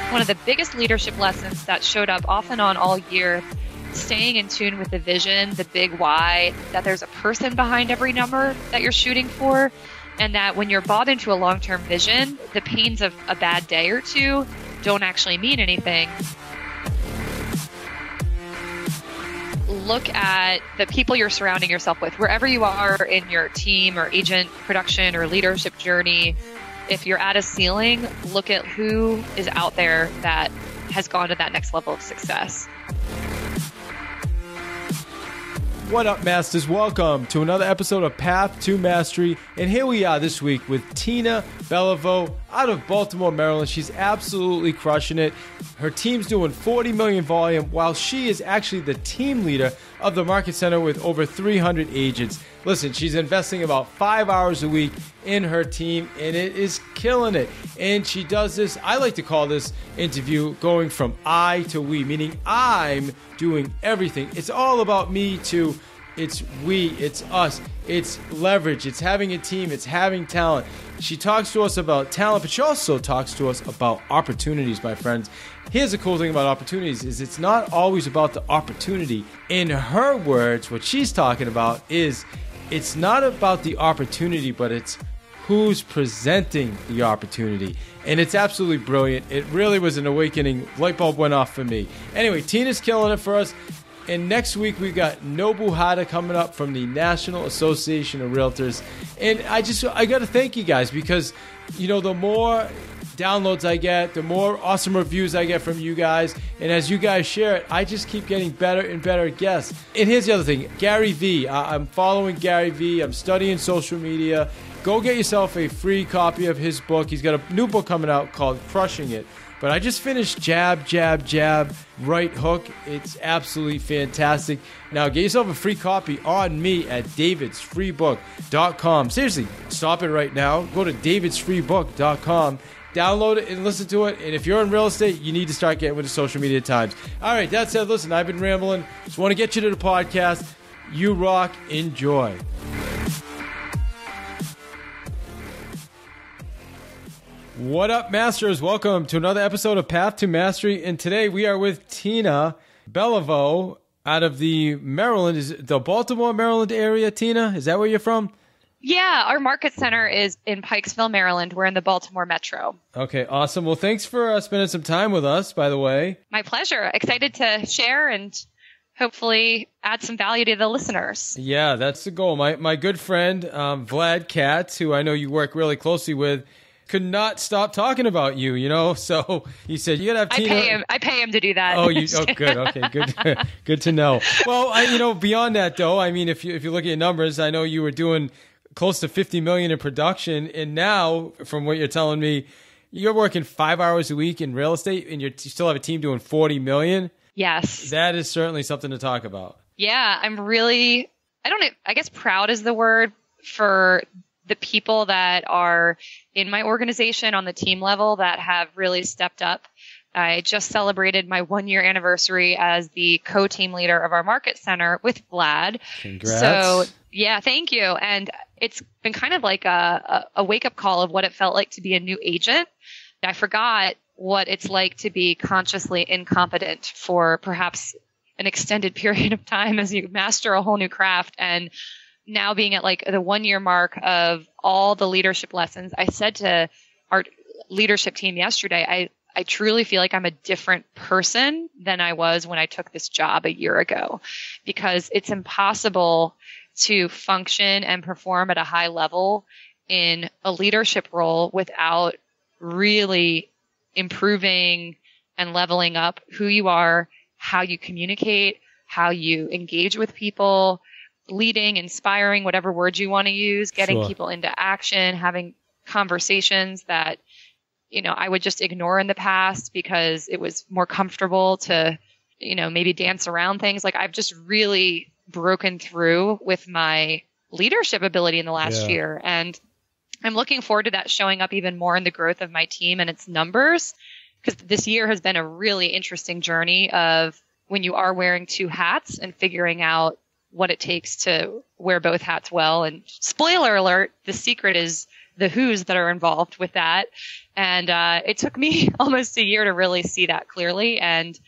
One of the biggest leadership lessons that showed up off and on all year, staying in tune with the vision, the big why, that there's a person behind every number that you're shooting for, and that when you're bought into a long-term vision, the pains of a bad day or two don't actually mean anything. Look at the people you're surrounding yourself with, wherever you are in your team or agent production or leadership journey. If you're at a ceiling, look at who is out there that has gone to that next level of success. What up, Masters? Welcome to another episode of Path to Mastery. And here we are this week with Tina Beliveau out of Baltimore, Maryland. She's absolutely crushing it. Her team's doing 40 million volume, while she is actually the team leader of the Market Center with over 300 agents. Listen, she's investing about 5 hours a week in her team, and it is killing it. And she does this, I like to call this interview going from I to we, meaning I'm doing everything. It's all about me to it's we, it's us, it's leverage, it's having a team, it's having talent. She talks to us about talent, but she also talks to us about opportunities, my friends. Here's the cool thing about opportunities is it's not always about the opportunity. In her words, what she's talking about is it's not about the opportunity, but it's who's presenting the opportunity. And it's absolutely brilliant. It really was an awakening. Light bulb went off for me. Anyway, Tina's killing it for us. And next week, we got Nobu Hata coming up from the National Association of Realtors. And I got to thank you guys because, you know, the more downloads I get, the more awesome reviews I get from you guys. And as you guys share it, I just keep getting better and better guests. And here's the other thing. Gary V. I'm following Gary V. I'm studying social media. Go get yourself a free copy of his book. He's got a new book coming out called Crushing It. But I just finished Jab, Jab, Jab, Right Hook. It's absolutely fantastic. Now, get yourself a free copy on me at davidsfreebook.com. Seriously, stop it right now. Go to davidsfreebook.com. Download it and listen to it. And if you're in real estate, you need to start getting with the social media times. All right, that said, listen, I've been rambling. Just want to get you to the podcast. You rock. Enjoy. What up, Masters? Welcome to another episode of Path to Mastery. And today we are with Tina Beliveau out of the Maryland, is it the Baltimore, Maryland area. Tina, is that where you're from? Yeah, our market center is in Pikesville, Maryland. We're in the Baltimore Metro. Okay, awesome. Well, thanks for spending some time with us, by the way. My pleasure. Excited to share and hopefully add some value to the listeners. Yeah, that's the goal. My good friend, Vlad Katz, who I know you work really closely with, could not stop talking about you, you know? So he said, you got to have Tina. I pay him to do that. Oh, good. Okay, good. Good to know. Well, beyond that though, I mean, if you look at your numbers, I know you were doing close to 50 million in production. And now from what you're telling me, you're working 5 hours a week in real estate and you still have a team doing 40 million. Yes. That is certainly something to talk about. Yeah. I'm really, I guess proud is the word for the people that are in my organization on the team level that have really stepped up. I just celebrated my 1-year anniversary as the co-team leader of our market center with Vlad. Congrats. So yeah, thank you. And it's been kind of like a wake-up call of what it felt like to be a new agent. I forgot what it's like to be consciously incompetent for perhaps an extended period of time as you master a whole new craft. And now being at like the 1-year mark of all the leadership lessons, I said to our leadership team yesterday, I truly feel like I'm a different person than I was when I took this job a year ago, because it's impossible to function and perform at a high level in a leadership role without really improving and leveling up who you are, how you communicate, how you engage with people, leading, inspiring, whatever words you want to use, getting people into action, having conversations that, I would just ignore in the past because it was more comfortable to, maybe dance around things. Like I've just really broken through with my leadership ability in the last year. And I'm looking forward to that showing up even more in the growth of my team and its numbers, because this year has been a really interesting journey of when you are wearing two hats and figuring out what it takes to wear both hats well. And spoiler alert, the secret is the who's that are involved with that. And it took me almost a year to really see that clearly. And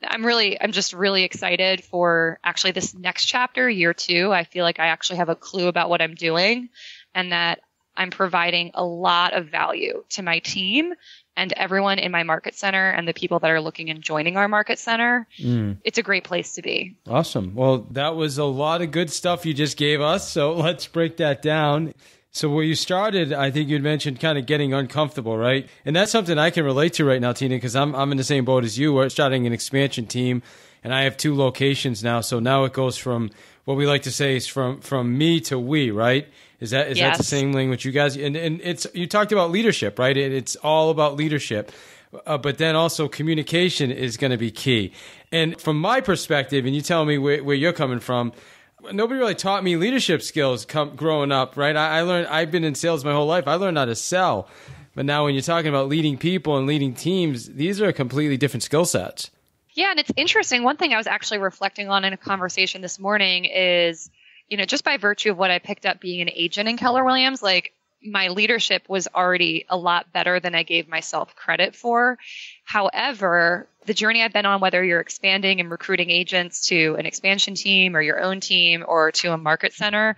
I'm just really excited for actually this next chapter, year 2. I feel like I actually have a clue about what I'm doing and that I'm providing a lot of value to my team and everyone in my market center and the people that are looking and joining our market center. It's a great place to be. Awesome. Well, that was a lot of good stuff you just gave us. So let's break that down. So where you started, I think you'd mentioned kind of getting uncomfortable, right? And that's something I can relate to right now, Tina, because I'm in the same boat as you. We're starting an expansion team, and I have 2 locations now. So now it goes from what we like to say is from me to we, right? Is that the same language you guys? And it's you talked about leadership, right? It's all about leadership, but then also communication is going to be key. And from my perspective, and you tell me where you're coming from. Nobody really taught me leadership skills growing up, right? I learned, I've been in sales my whole life. I learned how to sell. But now when you're talking about leading people and leading teams, these are completely different skill sets. Yeah, and it's interesting. One thing I was actually reflecting on in a conversation this morning is, just by virtue of what I picked up being an agent in Keller Williams, like my leadership was already a lot better than I gave myself credit for. However, the journey I've been on, whether you're expanding and recruiting agents to an expansion team or your own team or to a market center,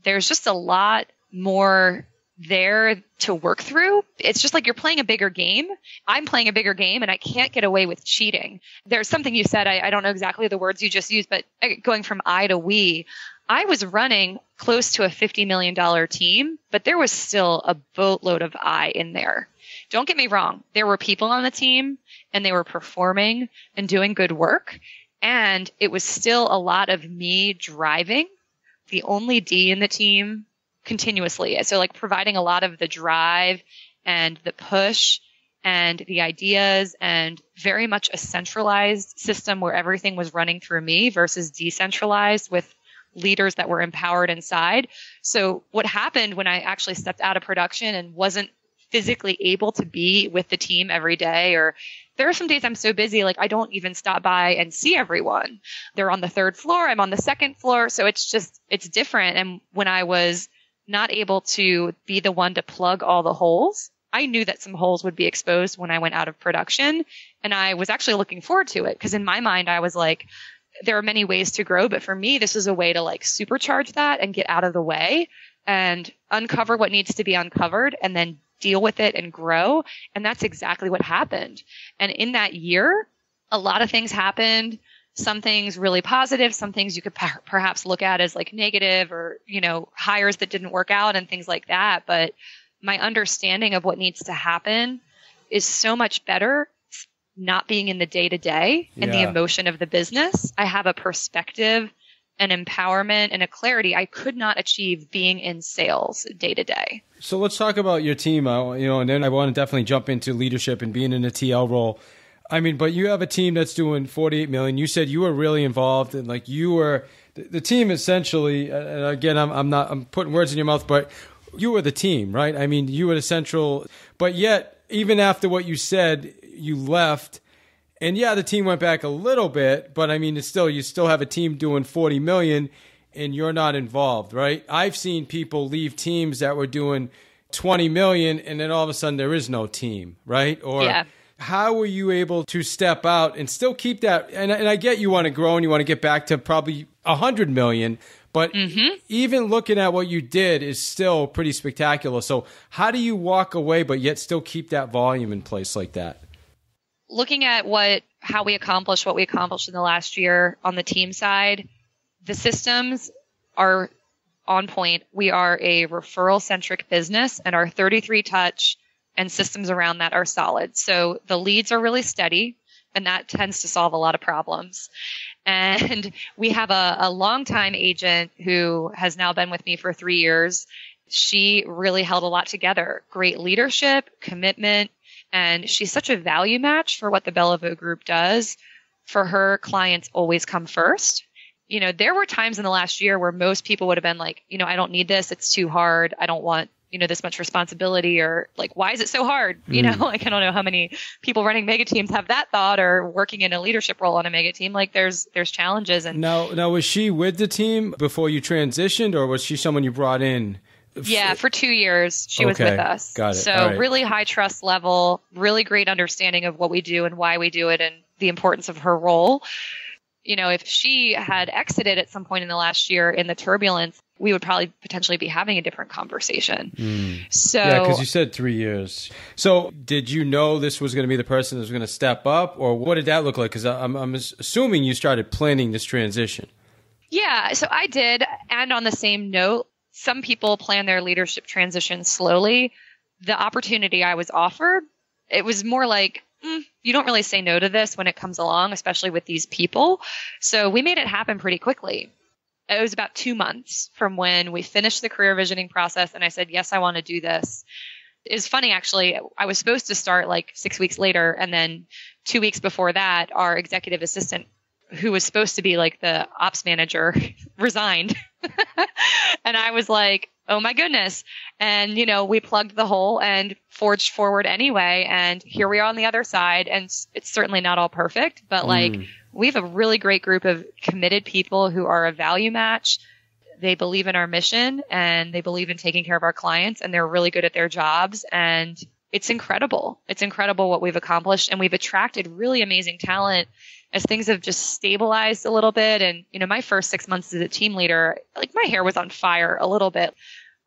there's just a lot more there to work through. It's just like you're playing a bigger game. I'm playing a bigger game and I can't get away with cheating. There's something you said, I don't know exactly the words you just used, but going from I to we, I was running close to a $50 million team, but there was still a boatload of I in there. Don't get me wrong. There were people on the team and they were performing and doing good work. And it was still a lot of me driving, the only D in the team, continuously. So like providing a lot of the drive and the push and the ideas and very much a centralized system where everything was running through me versus decentralized with leaders that were empowered inside. So what happened when I actually stepped out of production and wasn't physically able to be with the team every day, or there are some days I'm so busy, like I don't even stop by and see everyone. They're on the 3rd floor. I'm on the 2nd floor. So it's different. And when I was not able to be the one to plug all the holes, I knew that some holes would be exposed when I went out of production. And I was actually looking forward to it because in my mind, I was like, there are many ways to grow, but for me, this is a way to like supercharge that and get out of the way and uncover what needs to be uncovered and then deal with it and grow. And that's exactly what happened. And in that year, a lot of things happened. Some things really positive, some things you could perhaps look at as like negative or, hires that didn't work out and things like that. But my understanding of what needs to happen is so much better not being in the day-to-day and the emotion of the business. I have a perspective, an empowerment, and a clarity I could not achieve being in sales day-to-day. So let's talk about your team, and then I want to definitely jump into leadership and being in a TL role. I mean, but you have a team that's doing $48 million. You said you were really involved and like you were the team essentially, and again, I'm putting words in your mouth, but you were the team, right? I mean, you were the central, but yet even after what you said, you left and the team went back a little bit, but I mean, you still have a team doing 40 million and you're not involved, right? I've seen people leave teams that were doing 20 million and then all of a sudden there is no team, right? Or how were you able to step out and still keep that? And I get you want to grow and you want to get back to probably 100 million, but even looking at what you did is still pretty spectacular. So how do you walk away, but yet still keep that volume in place like that? Looking at how we accomplished what we accomplished in the last year on the team side, the systems are on point. We are a referral-centric business, and our 33 touch and systems around that are solid. So the leads are really steady, and that tends to solve a lot of problems. And we have a longtime agent who has now been with me for 3 years. She really held a lot together. Great leadership, commitment, and she's such a value match for what the Beliveau group does. For her, clients always come first. There were times in the last year where most people would have been like, I don't need this. It's too hard. I don't want, this much responsibility, or like, why is it so hard? Like, I don't know how many people running mega teams have that thought or working in a leadership role on a mega team. Like there's challenges. And now was she with the team before you transitioned, or was she someone you brought in Yeah, for 2 years she was with us. Got it. So really high trust level, really great understanding of what we do and why we do it and the importance of her role. You know, if she had exited at some point in the last year in the turbulence, we would probably potentially be having a different conversation. So yeah, because you said 3 years. So did you know this was going to be the person that was going to step up, or what did that look like? Because I'm assuming you started planning this transition. Yeah, so I did. And on the same note, some people plan their leadership transition slowly. The opportunity I was offered, it was more like, you don't really say no to this when it comes along, especially with these people. So we made it happen pretty quickly. It was about 2 months from when we finished the career visioning process. And I said, yes, I want to do this. It's funny, actually. I was supposed to start like 6 weeks later. And then 2 weeks before that, our executive assistant, who was supposed to be like the ops manager, resigned. And I was like, oh my goodness. And, you know, we plugged the hole and forged forward anyway. And here we are on the other side. And it's certainly not all perfect, but like we have a really great group of committed people who are a value match. They believe in our mission and they believe in taking care of our clients, and they're really good at their jobs. And it's incredible. It's incredible what we've accomplished. And we've attracted really amazing talent as things have just stabilized a little bit. And, you know, my first 6 months as a team leader, like my hair was on fire a little bit.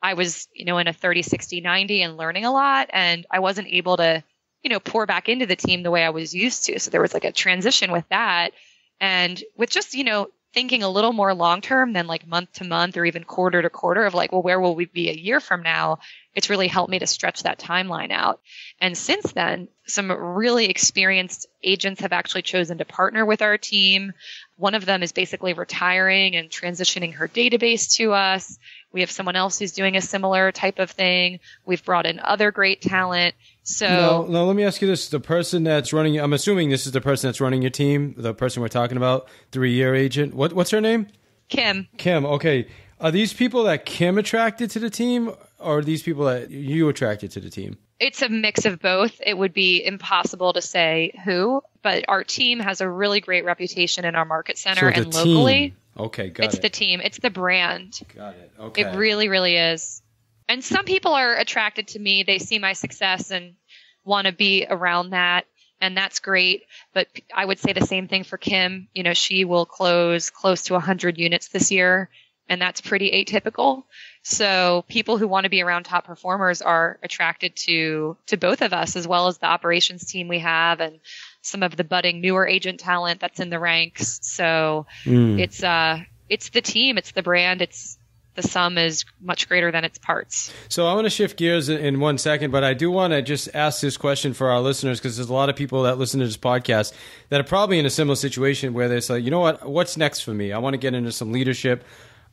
I was, you know, in a 30, 60, 90 and learning a lot. And I wasn't able to, you know, pour back into the team the way I was used to. So there was like a transition with that. And with just, you know, thinking a little more long term than like month to month or even quarter to quarter of like, well, where will we be a year from now? It's really helped me to stretch that timeline out. And since then, some really experienced agents have actually chosen to partner with our team. One of them is basically retiring and transitioning her database to us. We have someone else who's doing a similar type of thing. We've brought in other great talent. So no, let me ask you this. The person that's running, I'm assuming this is the person that's running your team, the person we're talking about, 3-year agent. What's her name? Kim. Kim, okay. Are these people that Kim attracted to the team, or are these people that you attracted to the team? It's a mix of both. It would be impossible to say who, but our team has a really great reputation in our market center and locally. Team. Okay, got it. It's the team. It's the brand. Got it. Okay. It really, really is. And some people are attracted to me. They see my success and want to be around that. And that's great. But I would say the same thing for Kim. You know, she will close close to 100 units this year. And that's pretty atypical. So people who want to be around top performers are attracted to both of us, as well as the operations team we have and some of the budding newer agent talent that's in the ranks. So it's the team, it's the brand, it's the sum is much greater than its parts. So I want to shift gears in 1 second, but I do want to just ask this question for our listeners, because there's a lot of people that listen to this podcast that are probably in a similar situation where they're like, you know what, what's next for me? I want to get into some leadership.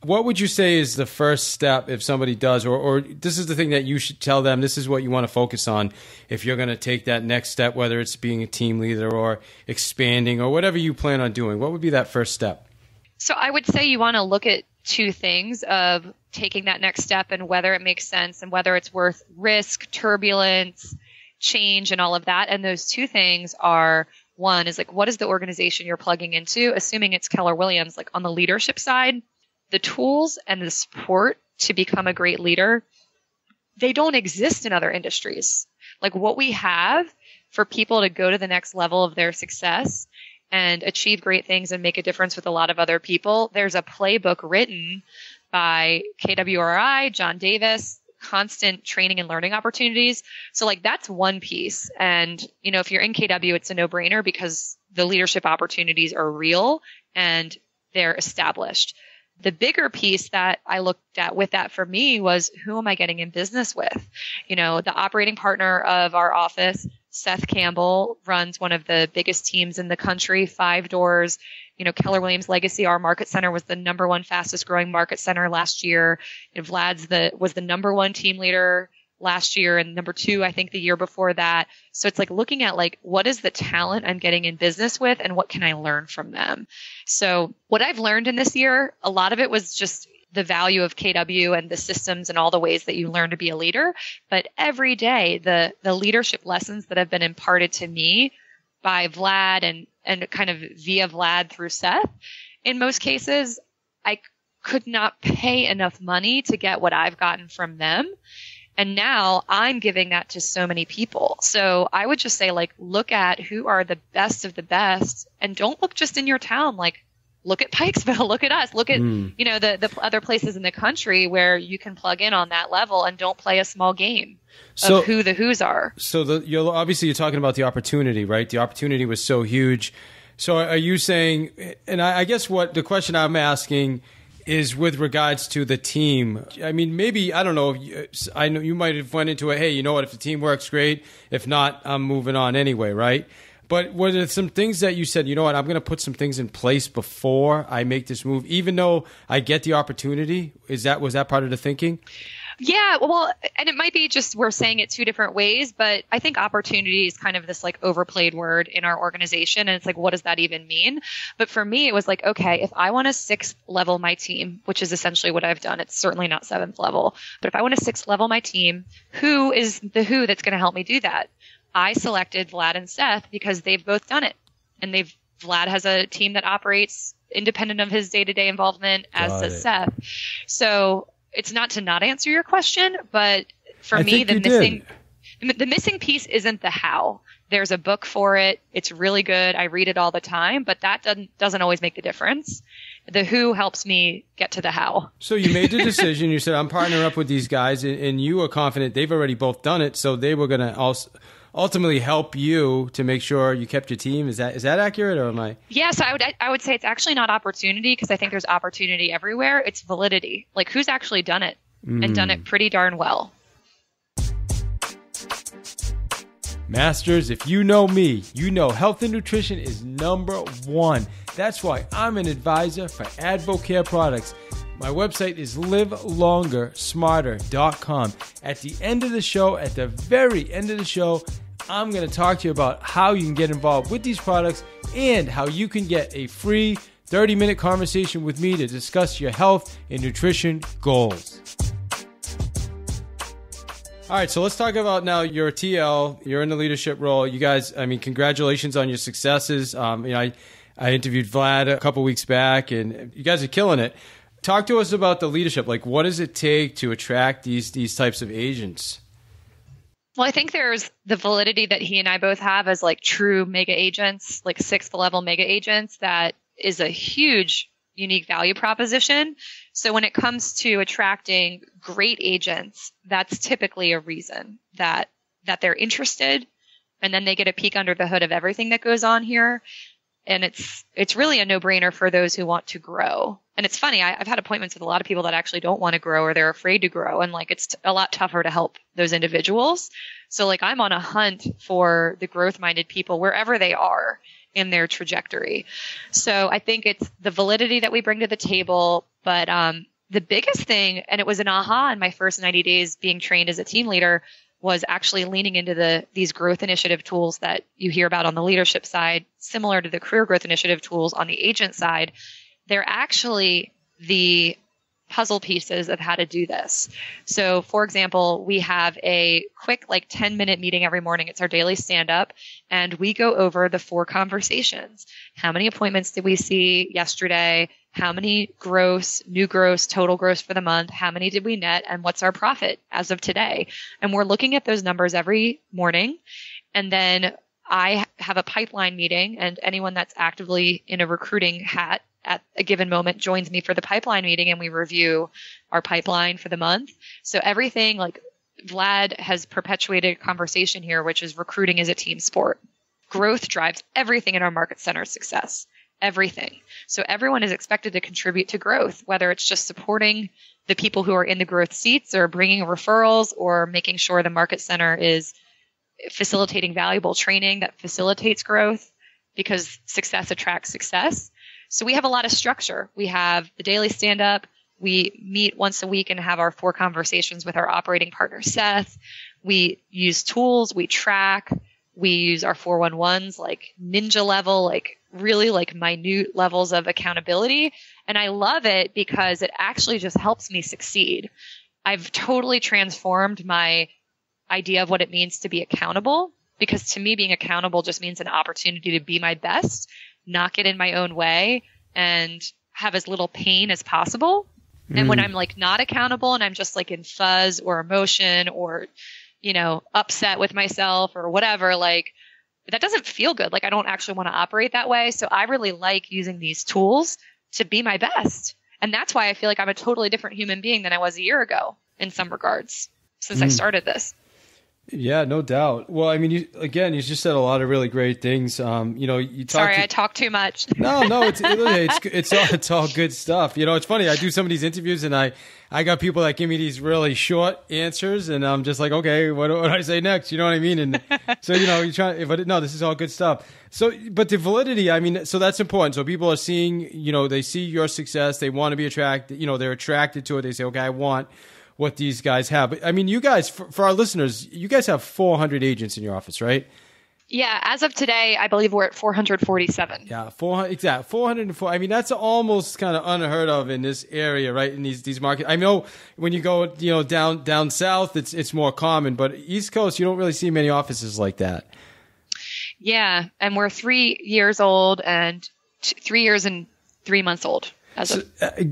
What would you say is the first step if somebody does, or this is the thing that you should tell them, this is what you want to focus on if you're going to take that next step, whether it's being a team leader or expanding or whatever you plan on doing? What would be that first step? So I would say you want to look at two things of taking that next step and whether it makes sense and whether it's worth risk, turbulence, change, and all of that. And those two things are, one is like, what is the organization you're plugging into? Assuming it's Keller Williams, like on the leadership side, the tools and the support to become a great leader, they don't exist in other industries. Like what we have for people to go to the next level of their success and achieve great things and make a difference with a lot of other people, there's a playbook written by KWRI, John Davis, constant training and learning opportunities. So like that's one piece. And, you know, if you're in KW, it's a no-brainer because the leadership opportunities are real and they're established. The bigger piece that I looked at with that for me was, who am I getting in business with? You know, the operating partner of our office, Seth Campbell, runs one of the biggest teams in the country, 5 doors. You know, Keller Williams Legacy, our market center, was the number 1 fastest growing market center last year. And Vlad's was the number 1 team leader last year and number 2, I think, the year before that. So it's like looking at like, what is the talent I'm getting in business with and what can I learn from them? So what I've learned in this year, a lot of it was just the value of KW and the systems and all the ways that you learn to be a leader. But every day, the leadership lessons that have been imparted to me by Vlad and kind of via Vlad through Seth, in most cases, I could not pay enough money to get what I've gotten from them. And now I'm giving that to so many people. So I would just say, like, look at who are the best of the best, and don't look just in your town. Like, look at Pikesville, look at us, look at, the other places in the country where you can plug in on that level, and don't play a small game of who the who's are. So you're talking about the opportunity, right? The opportunity was so huge. So are you saying, and I guess what the question I'm asking is with regards to the team. I mean, maybe, I don't know, I know you might have went into it, hey, you know what, if the team works, great. If not, I'm moving on anyway, right? But were there some things that you said, you know what, I'm going to put some things in place before I make this move, even though I get the opportunity? Was that part of the thinking? Yeah, well, and it might be just we're saying it two different ways, but I think opportunity is kind of this like overplayed word in our organization. And it's like, what does that even mean? But for me, it was like, okay, if I want to 6th level my team, which is essentially what I've done, it's certainly not 7th level, but if I want to 6th level my team, who is the who that's going to help me do that? I selected Vlad and Seth because they've both done it. And Vlad has a team that operates independent of his day-to-day involvement, as does Seth. So it's not to not answer your question, but for me, the missing piece isn't the how. There's a book for it. It's really good. I read it all the time, but that doesn't always make the difference. The who helps me get to the how. So you made the decision. You said, I'm partnering up with these guys, and you were confident they've already both done it, so they were going to also ultimately help you to make sure you kept your team. Is that accurate, or am I? Yes, I would say it's actually not opportunity, because I think there's opportunity everywhere. It's validity. Like, who's actually done it and done it pretty darn well. Masters, if you know me, you know health and nutrition is number one. That's why I'm an advisor for AdvoCare products. My website is livelongersmarter.com. At the end of the show, at the very end of the show, I'm going to talk to you about how you can get involved with these products and how you can get a free 30-minute conversation with me to discuss your health and nutrition goals. All right, so let's talk about now your TL. You're in the leadership role. You guys, I mean, congratulations on your successes. I interviewed Vlad a couple weeks back, and you guys are killing it. Talk to us about the leadership. Like, what does it take to attract these types of agents? Well, I think there's the validity that he and I both have as like true mega agents, like 6th level mega agents. That is a huge, unique value proposition. So when it comes to attracting great agents, that's typically a reason that they're interested, and then they get a peek under the hood of everything that goes on here. And it's really a no-brainer for those who want to grow. And it's funny, I've had appointments with a lot of people that actually don't want to grow, or they're afraid to grow. And like, it's a lot tougher to help those individuals. So like, I'm on a hunt for the growth-minded people wherever they are in their trajectory. So I think it's the validity that we bring to the table. But the biggest thing, and it was an aha in my first 90 days being trained as a team leader, was actually leaning into these growth initiative tools that you hear about on the leadership side, similar to the career growth initiative tools on the agent side. They're actually the puzzle pieces of how to do this. So, for example, we have a quick 10-minute meeting every morning. It's our daily stand-up, and we go over the 4 conversations. How many appointments did we see yesterday? How many new gross, total gross for the month? How many did we net? And what's our profit as of today? And we're looking at those numbers every morning. And then I have a pipeline meeting, and anyone that's actively in a recruiting hat at a given moment joins me for the pipeline meeting, and we review our pipeline for the month. So everything, like Vlad has perpetuated a conversation here, which is recruiting is a team sport. Growth drives everything in our market center success. Everything. So everyone is expected to contribute to growth, whether it's just supporting the people who are in the growth seats, or bringing referrals, or making sure the market center is facilitating valuable training that facilitates growth, because success attracts success. So we have a lot of structure. We have the daily stand-up. We meet once a week and have our 4 conversations with our operating partner, Seth. We use tools. We track. We use our 411s, like ninja level, really minute levels of accountability. And I love it because it actually just helps me succeed. I've totally transformed my idea of what it means to be accountable, because to me, being accountable just means an opportunity to be my best, not get in my own way, and have as little pain as possible And when I'm like not accountable and I'm just like in fuzz or emotion or, upset with myself or whatever, like that doesn't feel good. Like I don't actually want to operate that way. So I really like using these tools to be my best. And that's why I feel like I'm a totally different human being than I was a year ago in some regards since I started this. Yeah, no doubt. Well, I mean, you just said a lot of really great things. You Sorry, I talk too much. No, it's all good stuff. It's funny. I do some of these interviews and I got people that give me these really short answers and I'm just like, okay, what do I say next? You know what I mean? And so, you try, but no, this is all good stuff. So, but the validity, I mean, so that's important. So people are seeing, they see your success. They want to be attracted, they're attracted to it. They say, okay, I want what these guys have. But I mean, you guys, for our listeners, you guys have 400 agents in your office, right? Yeah. As of today, I believe we're at 447. Yeah. 404. I mean, that's almost kind of unheard of in this area, right? In these markets. I know when you go, down south, it's more common, but East Coast, you don't really see many offices like that. Yeah. And we're 3 years old and 3 years and 3 months old.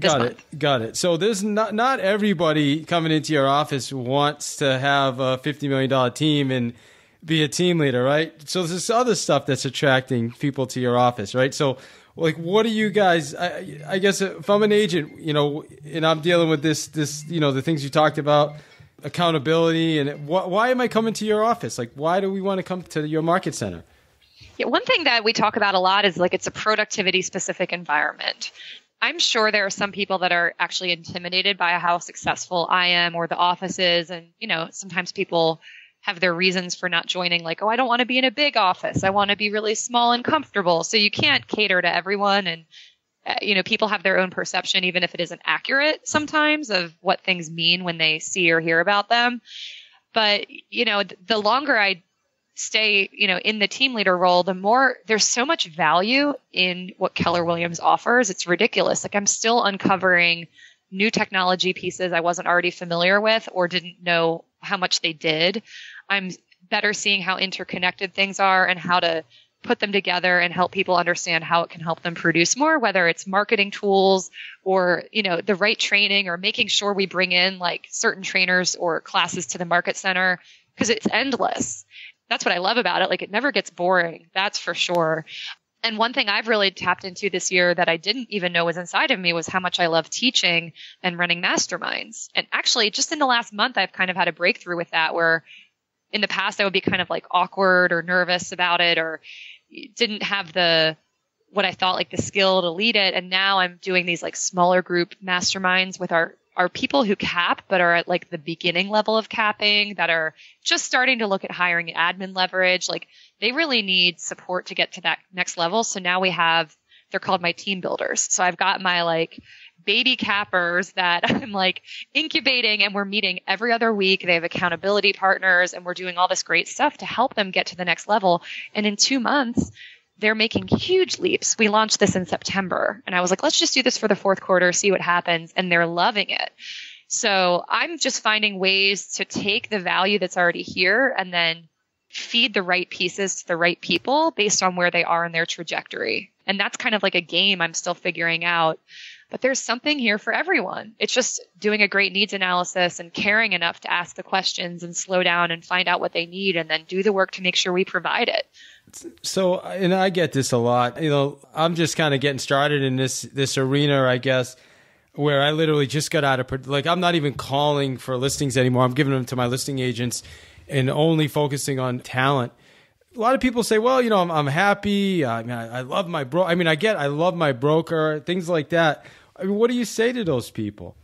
Got it. So there's not everybody coming into your office wants to have a $50 million team and be a team leader, right? So there's other stuff that's attracting people to your office, right? So like, what do you guys, I guess if I'm an agent, and I'm dealing with this, the things you talked about, accountability, and why am I coming to your office? Like, why do we want to come to your market center? Yeah, one thing that we talk about a lot is like, it's a productivity specific environment. I'm sure there are some people that are actually intimidated by how successful I am or the office is. And, sometimes people have their reasons for not joining, like, oh, I don't want to be in a big office. I want to be really small and comfortable. So you can't cater to everyone. And, people have their own perception, even if it isn't accurate sometimes, of what things mean when they see or hear about them. But, the longer I stay, in the team leader role, the more there's so much value in what Keller Williams offers. It's ridiculous. Like I'm still uncovering new technology pieces I wasn't already familiar with or didn't know how much they did. I'm better seeing how interconnected things are and how to put them together and help people understand how it can help them produce more, whether it's marketing tools or, the right training or making sure we bring in like certain trainers or classes to the market center because it's endless. That's what I love about it. Like it never gets boring. That's for sure. And one thing I've really tapped into this year that I didn't even know was inside of me was how much I love teaching and running masterminds. And actually just in the last month, I've kind of had a breakthrough with that where in the past I would be kind of like awkward or nervous about it or didn't have what I thought like the skill to lead it. And now I'm doing these like smaller group masterminds with our people who cap, but are at like the beginning level of capping that are just starting to look at hiring admin leverage. Like they really need support to get to that next level. So now they're called my team builders. So I've got my like baby cappers that I'm like incubating and we're meeting every other week. They have accountability partners and we're doing all this great stuff to help them get to the next level. And in 2 months, they're making huge leaps. We launched this in September and I was like, let's just do this for the fourth quarter, see what happens. And they're loving it. So I'm just finding ways to take the value that's already here and then feed the right pieces to the right people based on where they are in their trajectory. And that's kind of like a game I'm still figuring out. But there's something here for everyone. It's just doing a great needs analysis and caring enough to ask the questions and slow down and find out what they need and then do the work to make sure we provide it. So, and I get this a lot, I'm just kind of getting started in this arena, I guess, where I literally just got out of, like, I'm not even calling for listings anymore. I'm giving them to my listing agents and only focusing on talent. A lot of people say, well, I'm happy. I mean, I love my I love my broker, things like that. I mean, what do you say to those people?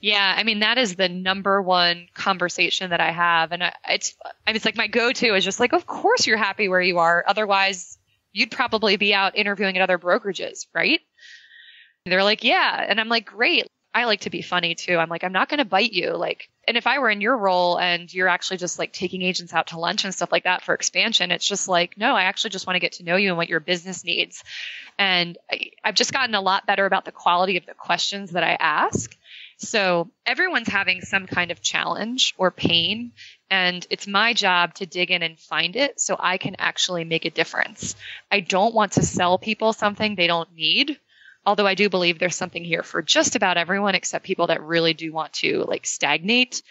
Yeah, I mean, that is the number one conversation that I have. And it's like my go-to is just like, of course you're happy where you are. Otherwise, you'd probably be out interviewing at other brokerages, right? And they're like, yeah. And I'm like, great. I like to be funny too. I'm like, I'm not going to bite you. Like, and if I were in your role and you're actually just like taking agents out to lunch and stuff like that for expansion, it's just like, no, I actually just want to get to know you and what your business needs. And I've just gotten a lot better about the quality of the questions that I ask. So everyone's having some kind of challenge or pain, and it's my job to dig in and find it so I can actually make a difference. I don't want to sell people something they don't need. Although I do believe there's something here for just about everyone, except people that really do want to like stagnate.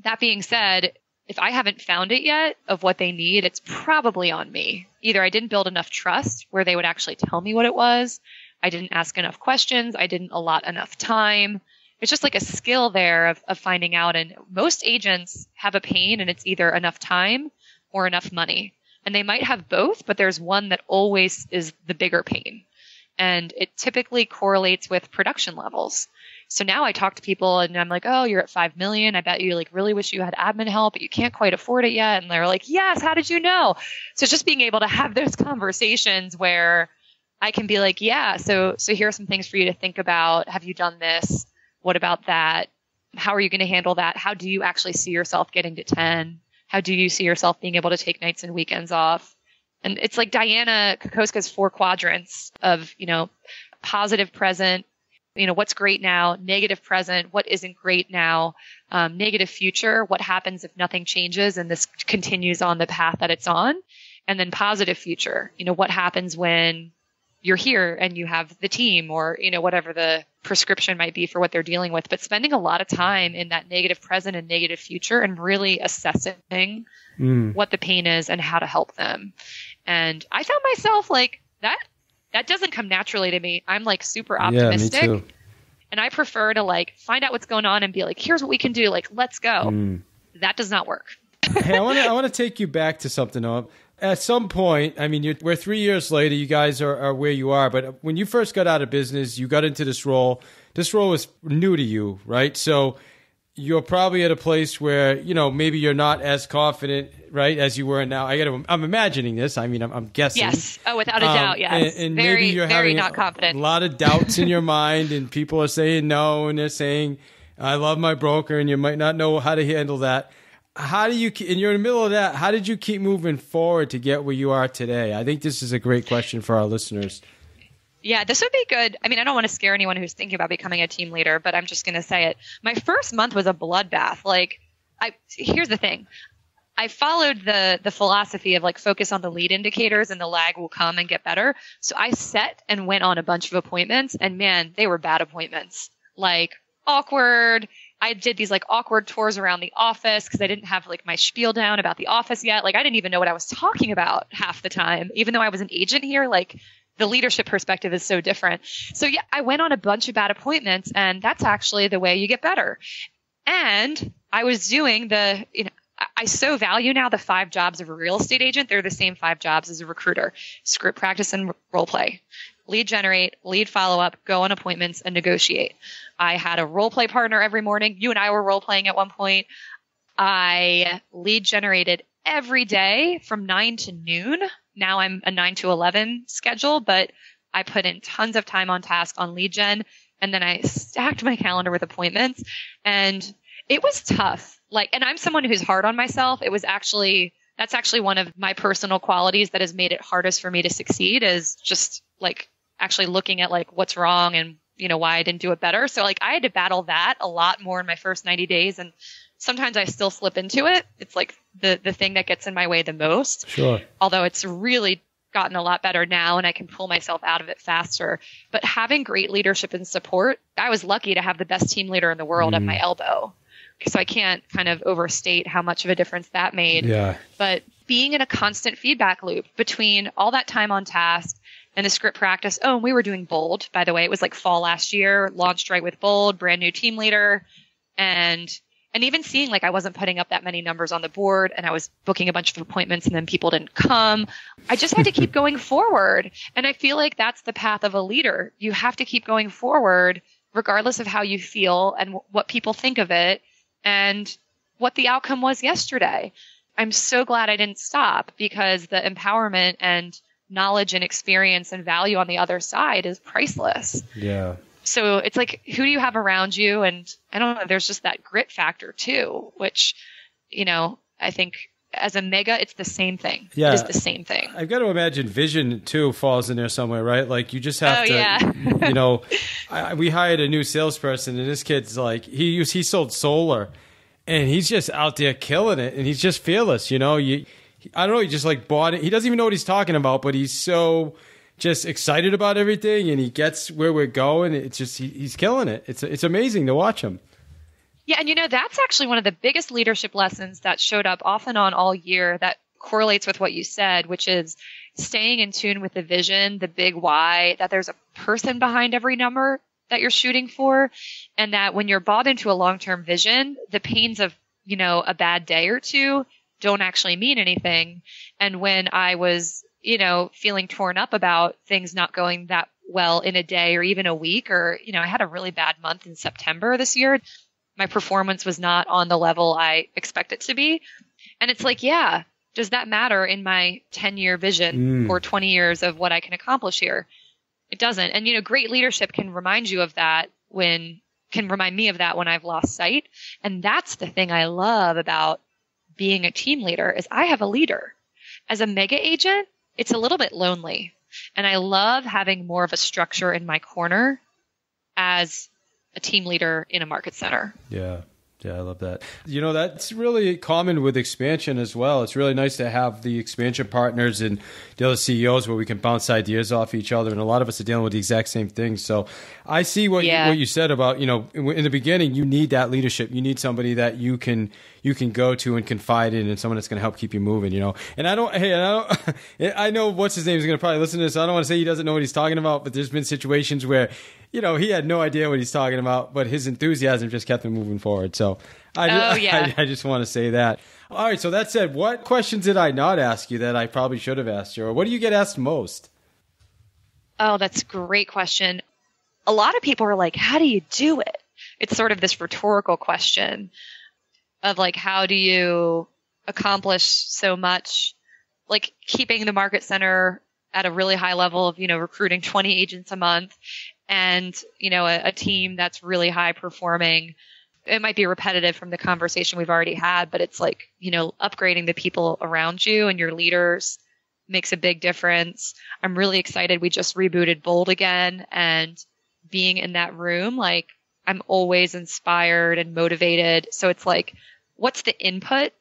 That being said, if I haven't found it yet of what they need, it's probably on me. Either I didn't build enough trust where they would actually tell me what it was. I didn't ask enough questions. I didn't allot enough time. It's just like a skill there of finding out. And most agents have a pain, and it's either enough time or enough money. And they might have both, but there's one that always is the bigger pain. And it typically correlates with production levels. So now I talk to people and I'm like, oh, you're at 5 million. I bet you like really wish you had admin help, but you can't quite afford it yet. And they're like, yes, how did you know? So just being able to have those conversations where I can be like, yeah, so here are some things for you to think about. Have you done this? What about that? How are you going to handle that? How do you actually see yourself getting to 10? How do you see yourself being able to take nights and weekends off? And it's like Diana Kokoska's 4 quadrants of, positive present, what's great now, negative present, what isn't great now, negative future, what happens if nothing changes and this continues on the path that it's on, and then positive future, what happens when you're here and you have the team or, whatever the prescription might be for what they're dealing with, but spending a lot of time in that negative present and negative future and really assessing what the pain is and how to help them. And I found myself like that doesn't come naturally to me. I'm like super optimistic. Yeah, me too. And I prefer to like find out what's going on and be like, here's what we can do. Like, let's go. That does not work. Hey, I want to take you back to something, Noah. At some point, I mean, we're 3 years later, you guys are where you are. But when you first got out of business, you got into this role. This role was new to you, right? So you're probably at a place where, maybe you're not as confident, right, as you were now. I'm imagining this. I mean, I'm guessing. Yes. Oh, without a doubt, yes. And very, maybe you're very having not confident. A lot of doubts in your mind, and people are saying no, and they're saying, I love my broker, and you might not know how to handle that. How do you, and you're in the middle of that, how did you keep moving forward to get where you are today? I think this is a great question for our listeners. Yeah, this would be good. I mean, I don't want to scare anyone who's thinking about becoming a team leader, but I'm just going to say it. My first month was a bloodbath. Here's the thing. I followed the philosophy of like focus on the lead indicators and the lag will come and get better. So I set and went on a bunch of appointments, and man, they were bad appointments. Like awkward. I did these like awkward tours around the office because I didn't have like my spiel down about the office yet. Like I didn't even know what I was talking about half the time, even though I was an agent here. Like the leadership perspective is so different. So yeah, I went on a bunch of bad appointments, and that's actually the way you get better. And I was doing I so value now the 5 jobs of a real estate agent. They're the same 5 jobs as a recruiter: script practice and role play, lead generate, lead follow up, go on appointments, and negotiate. I had a role play partner every morning. You and I were role playing at one point. I lead generated every day from 9 to noon. Now I'm a 9 to 11 schedule, but I put in tons of time on task on lead gen. And then I stacked my calendar with appointments, and it was tough. And I'm someone who's hard on myself. That's actually one of my personal qualities that has made it hardest for me to succeed, is just like actually looking at like what's wrong and, why I didn't do it better. So like I had to battle that a lot more in my first 90 days. And sometimes I still slip into it. It's like the thing that gets in my way the most. Sure. Although it's really gotten a lot better now and I can pull myself out of it faster. But having great leadership and support, I was lucky to have the best team leader in the world at my elbow. So I can't kind of overstate how much of a difference that made. Yeah. But being in a constant feedback loop between all that time on task and the script practice. Oh, and we were doing Bold, by the way. It was like fall last year, launched right with Bold, brand new team leader. And even seeing like I wasn't putting up that many numbers on the board, and I was booking a bunch of appointments and then people didn't come. I just had to keep going forward. And I feel like that's the path of a leader. You have to keep going forward regardless of how you feel and what people think of it and what the outcome was yesterday. I'm so glad I didn't stop, because the empowerment and knowledge and experience and value on the other side is priceless. Yeah. So it's like, who do you have around you? And I don't know, there's just that grit factor too, which, I think as a mega, it's the same thing. Yeah. It is the same thing. I've got to imagine Vision too falls in there somewhere, right? Like you just have to, yeah. We hired a new salesperson, and this kid's like, he sold solar, and he's just out there killing it, and he's just fearless, I don't know, he just like bought it. He doesn't even know what he's talking about, but he's so just excited about everything and he gets where we're going. It's just, he's killing it. It's amazing to watch him. Yeah. And that's actually one of the biggest leadership lessons that showed up off and on all year that correlates with what you said, which is staying in tune with the vision, the big why, that there's a person behind every number that you're shooting for. And that when you're bought into a long-term vision, the pains of, a bad day or two don't actually mean anything. And when I was, feeling torn up about things not going that well in a day or even a week, or, I had a really bad month in September this year. My performance was not on the level I expect it to be. And it's like, yeah, does that matter in my 10-year vision or 20 years of what I can accomplish here? It doesn't. And, great leadership can remind you of that can remind me of that when I've lost sight. And that's the thing I love about being a team leader is I have a leader. As a mega agent, it's a little bit lonely. And I love having more of a structure in my corner as a team leader in a market center. Yeah. Yeah, I love that. That's really common with expansion as well. It's really nice to have the expansion partners and the other CEOs where we can bounce ideas off each other. And a lot of us are dealing with the exact same thing. So I see what you said about, in the beginning, you need that leadership. You need somebody that you can go to and confide in, and someone that's going to help keep you moving, And I know what's his name is going to probably listen to this. I don't want to say he doesn't know what he's talking about, but there's been situations where, he had no idea what he's talking about, but his enthusiasm just kept him moving forward. So I just want to say that. All right. So that said, what questions did I not ask you that I probably should have asked you? Or what do you get asked most? Oh, that's a great question. A lot of people are like, how do you do it? It's sort of this rhetorical question of like, how do you accomplish so much, like keeping the market center at a really high level of, recruiting 20 agents a month and, a team that's really high performing. It might be repetitive from the conversation we've already had, but it's like, upgrading the people around you and your leaders makes a big difference. I'm really excited. We just rebooted Bold again, and being in that room, like I'm always inspired and motivated. So it's like, what's the input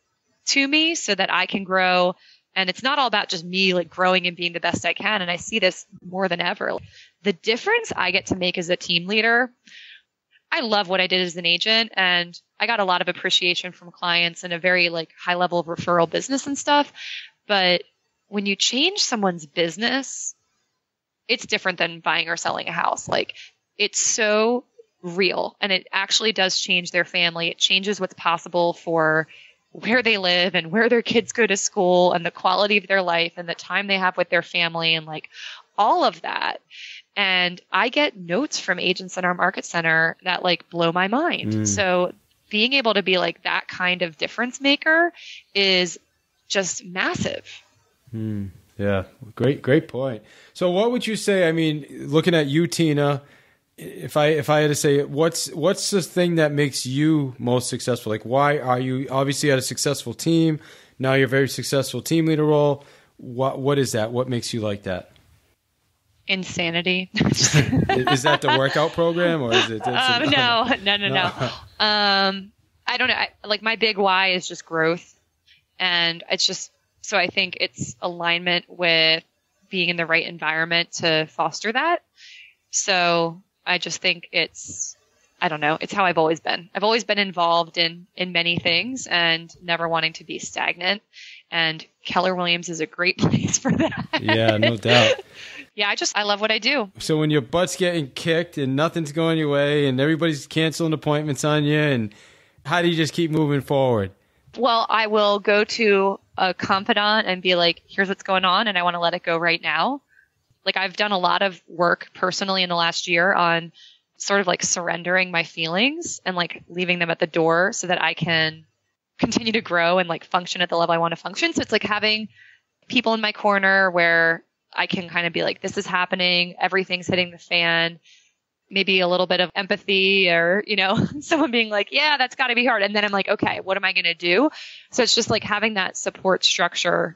to me so that I can grow? And it's not all about just me like growing and being the best I can. And I see this more than ever. The difference I get to make as a team leader, I love what I did as an agent, and I got a lot of appreciation from clients and a very like high level of referral business and stuff. But when you change someone's business, it's different than buying or selling a house. Like it's so real, and it actually does change their family. It changes what's possible for where they live and where their kids go to school and the quality of their life and the time they have with their family and like all of that. And I get notes from agents in our market center that like blow my mind. So being able to be like that kind of difference maker is just massive. Yeah. Great point. So what would you say? I mean, looking at you, Tina, if I had to say, what's the thing that makes you most successful? Like, why are you obviously at a successful team? Now you're a very successful team leader role. What is that? What makes you like that? Insanity. Is that the workout program, or is it? No. I don't know. Like my big why is just growth, and it's just so I think it's alignment with being in the right environment to foster that. So I just think it's how I've always been. I've always been involved in many things and never wanting to be stagnant. And Keller Williams is a great place for that. Yeah, no doubt. Yeah, I love what I do. So when your butt's getting kicked and nothing's going your way and everybody's canceling appointments on you, and how do you just keep moving forward? Well, I will go to a confidant and be like, here's what's going on, and I want to let it go right now. Like I've done a lot of work personally in the last year on sort of like surrendering my feelings and like leaving them at the door so that I can continue to grow and like function at the level I want to function. So it's like having people in my corner where I can kind of be like, this is happening. Everything's hitting the fan. Maybe a little bit of empathy or, someone being like, yeah, that's got to be hard. And then I'm like, okay, what am I going to do? So it's just like having that support structure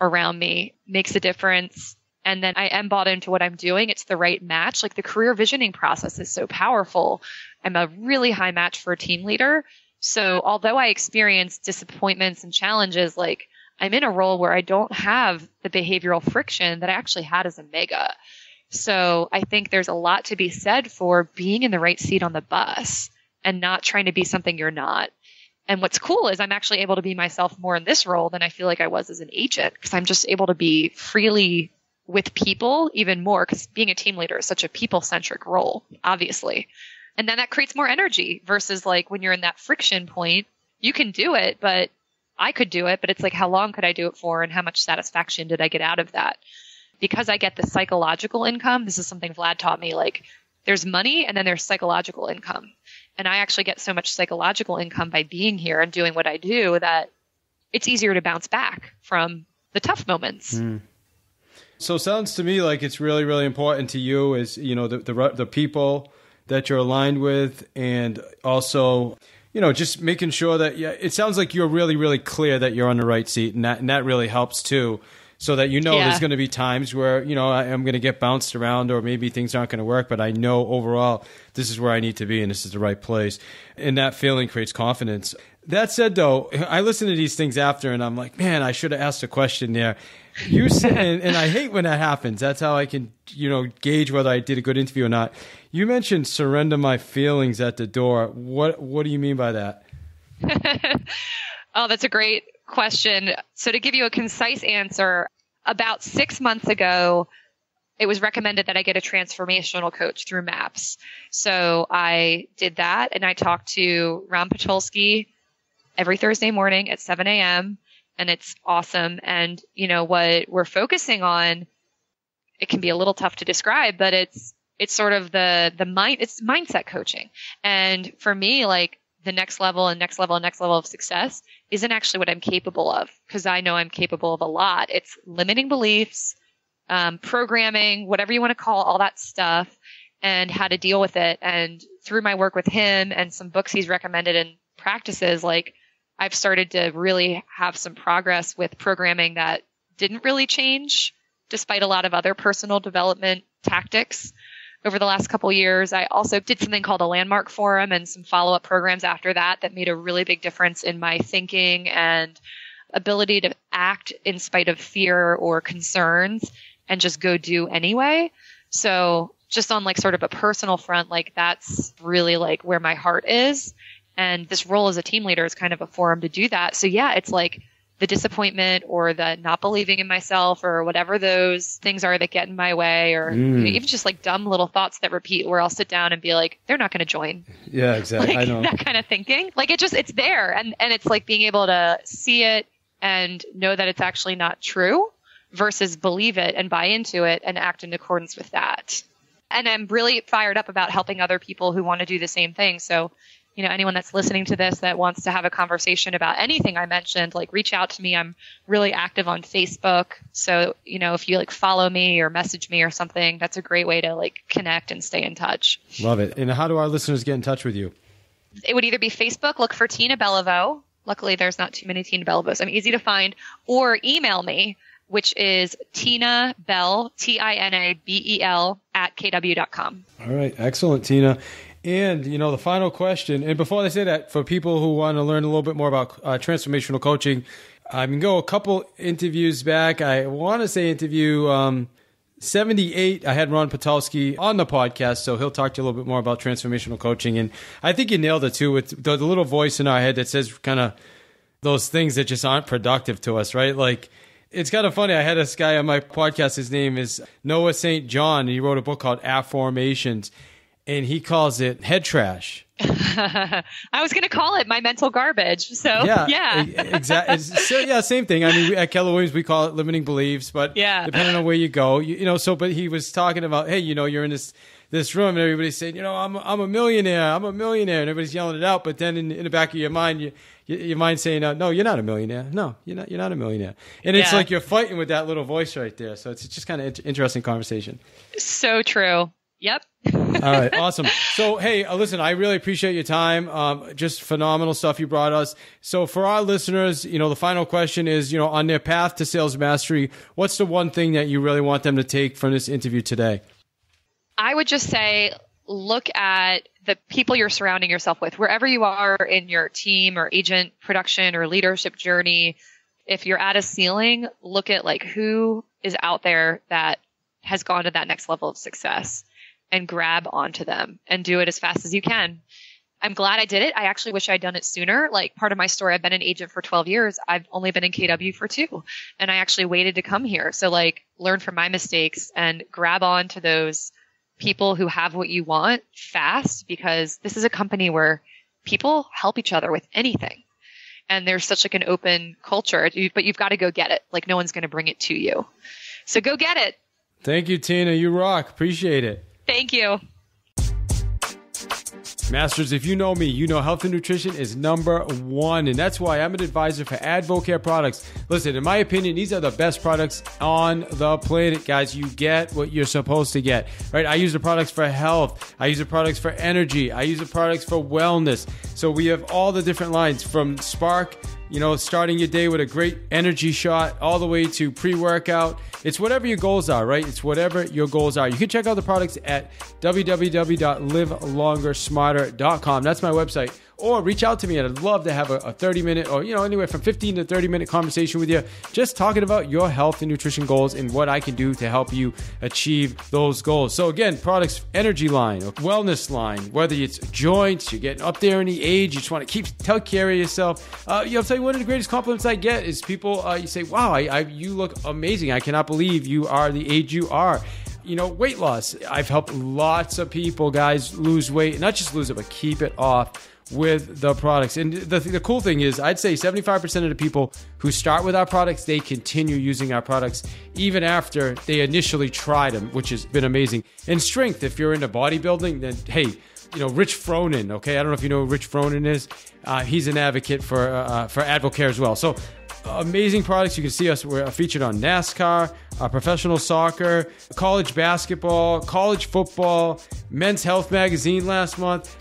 around me makes a difference. And then I am bought into what I'm doing. It's the right match. Like the career visioning process is so powerful. I'm a really high match for a team leader. So although I experience disappointments and challenges, like I'm in a role where I don't have the behavioral friction that I actually had as a mega. So I think there's a lot to be said for being in the right seat on the bus and not trying to be something you're not. And what's cool is I'm actually able to be myself more in this role than I feel like I was as an agent, because I'm just able to be freely with people even more, because being a team leader is such a people-centric role, obviously. And then that creates more energy versus like when you're in that friction point, you can do it, but I could do it, but it's like, how long could I do it for? And how much satisfaction did I get out of that? Because I get the psychological income, this is something Vlad taught me, like there's money and then there's psychological income. And I actually get so much psychological income by being here and doing what I do that it's easier to bounce back from the tough moments. Mm. So it sounds to me like it's really, really important to you is, you know, the people that you're aligned with, and also, you know, just making sure that, yeah, it sounds like you're really, really clear that you're on the right seat, and that really helps too. So that you know there's going to be times where, you know, I'm going to get bounced around or maybe things aren't going to work, but I know overall this is where I need to be and this is the right place. And that feeling creates confidence. That said, though, I listen to these things after and I'm like, man, I should have asked a question there. You said, and I hate when that happens. That's how I can, you know, gauge whether I did a good interview or not. You mentioned surrender my feelings at the door. What do you mean by that? Oh, that's a great question. So to give you a concise answer, about 6 months ago, it was recommended that I get a transformational coach through MAPS. So I did that, and I talked to Ron Patulski every Thursday morning at 7 a.m., and it's awesome. And, you know, what we're focusing on, it can be a little tough to describe, but it's sort of it's mindset coaching. And for me, like, the next level and next level and next level of success isn't actually what I'm capable of, because I know I'm capable of a lot. It's limiting beliefs, programming, whatever you want to call all that stuff, and how to deal with it. And through my work with him and some books he's recommended and practices, like I've started to really have some progress with programming that didn't really change despite a lot of other personal development tactics. Over the last couple of years, I also did something called a landmark forum and some follow-up programs after that made a really big difference in my thinking and ability to act in spite of fear or concerns and just go do anyway. So just on like sort of a personal front, like that's really like where my heart is. And this role as a team leader is kind of a forum to do that. So yeah, it's like the disappointment or the not believing in myself or whatever those things are that get in my way, or you know, even just like dumb little thoughts that repeat where I'll sit down and be like, they're not going to join. Yeah, exactly. Like, I know. That kind of thinking. Like it's there. And it's like being able to see it and know that it's actually not true versus believe it and buy into it and act in accordance with that. And I'm really fired up about helping other people who want to do the same thing. So, you know, anyone that's listening to this that wants to have a conversation about anything I mentioned, like reach out to me. I'm really active on Facebook. So, you know, if you like follow me or message me or something, that's a great way to like connect and stay in touch. Love it. And how do our listeners get in touch with you? It would either be Facebook, look for Tina Beliveau. Luckily, there's not too many Tina Belivos. I'm easy to find. Or email me, which is tinabel, TINABEL @kw.com. All right. Excellent, Tina. And, you know, the final question, and before I say that, for people who want to learn a little bit more about transformational coaching, I can go a couple interviews back. I want to say interview 78. I had Ron Patulski on the podcast, so he'll talk to you a little bit more about transformational coaching. And I think you nailed it, too, with the little voice in our head that says kind of those things that just aren't productive to us, right? Like, it's kind of funny. I had this guy on my podcast. His name is Noah St. John, and he wrote a book called Affirmations. And he calls it head trash. I was going to call it my mental garbage. So, yeah. Exactly. So, yeah, same thing. I mean, at Keller Williams, we call it limiting beliefs, but depending on where you go, you know, so, but he was talking about, hey, you know, you're in this room and everybody's saying, you know, I'm a millionaire. I'm a millionaire. And everybody's yelling it out. But then in the back of your mind, your mind saying, no, you're not a millionaire. No, you're not a millionaire. And it's like you're fighting with that little voice right there. So it's just kind of interesting conversation. So true. Yep. All right. Awesome. So, hey, listen, I really appreciate your time. Just phenomenal stuff you brought us. So for our listeners, you know, the final question is, you know, on their path to sales mastery, what's the one thing that you really want them to take from this interview today? I would just say, look at the people you're surrounding yourself with, wherever you are in your team or agent production or leadership journey. if you're at a ceiling, look at like who is out there that has gone to that next level of success and grab onto them and do it as fast as you can. I'm glad I did it. I actually wish I'd done it sooner. Like part of my story, I've been an agent for 12 years. I've only been in KW for 2, and I actually waited to come here. So like learn from my mistakes and grab on to those people who have what you want fast, because this is a company where people help each other with anything. And there's such like an open culture, but you've got to go get it. Like no one's going to bring it to you. So go get it. Thank you, Tina. You rock. Appreciate it. Thank you. Masters, if you know me, you know health and nutrition is number 1, and that's why I'm an advisor for Advocare products. Listen, in my opinion, these are the best products on the planet, guys. You get what you're supposed to get, right? I use the products for health. I use the products for energy. I use the products for wellness. So we have all the different lines from Spark, starting your day with a great energy shot, all the way to pre-workout. It's whatever your goals are, right? It's whatever your goals are. You can check out the products at www.livelongersmarter.com. That's my website. Or reach out to me, and I'd love to have a 30-minute or, anywhere from 15 to 30-minute conversation with you, just talking about your health and nutrition goals and what I can do to help you achieve those goals. So again, products, energy line, wellness line, whether it's joints, you're getting up there in the age, you just want to take care of yourself. I'll tell you, one of the greatest compliments I get is people, you say, wow, you look amazing. I cannot believe you are the age you are. Weight loss. I've helped lots of people, guys, lose weight, not just lose it, but keep it off with the products. And the cool thing is, I'd say 75% of the people who start with our products, they continue using our products even after they initially tried them, which has been amazing. And strength, if you're into bodybuilding, then hey, Rich Fronin, okay? I don't know if you know who Rich Fronin is. He's an advocate for Advocare as well. So amazing products. You can see us. We're featured on NASCAR, professional soccer, college basketball, college football, Men's Health magazine last month.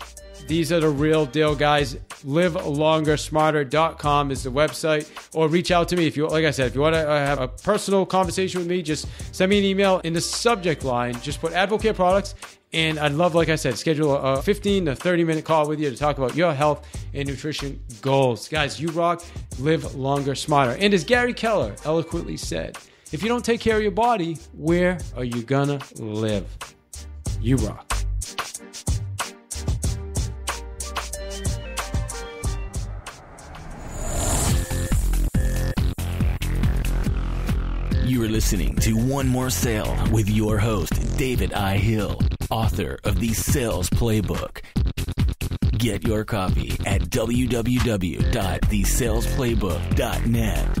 These are the real deal, guys. LiveLongerSmarter.com is the website, or reach out to me if you, like I said, if you want to have a personal conversation with me, just send me an email. In the subject line, just put Advocare products, and I'd love, like I said, schedule a 15 to 30-minute call with you to talk about your health and nutrition goals. Guys, you rock. Live longer, smarter. And as Gary Keller eloquently said, if you don't take care of your body, where are you gonna live? You rock. You are listening to One More Sale with your host, David I. Hill, author of the Sales Playbook. Get your copy at www.thesalesplaybook.net.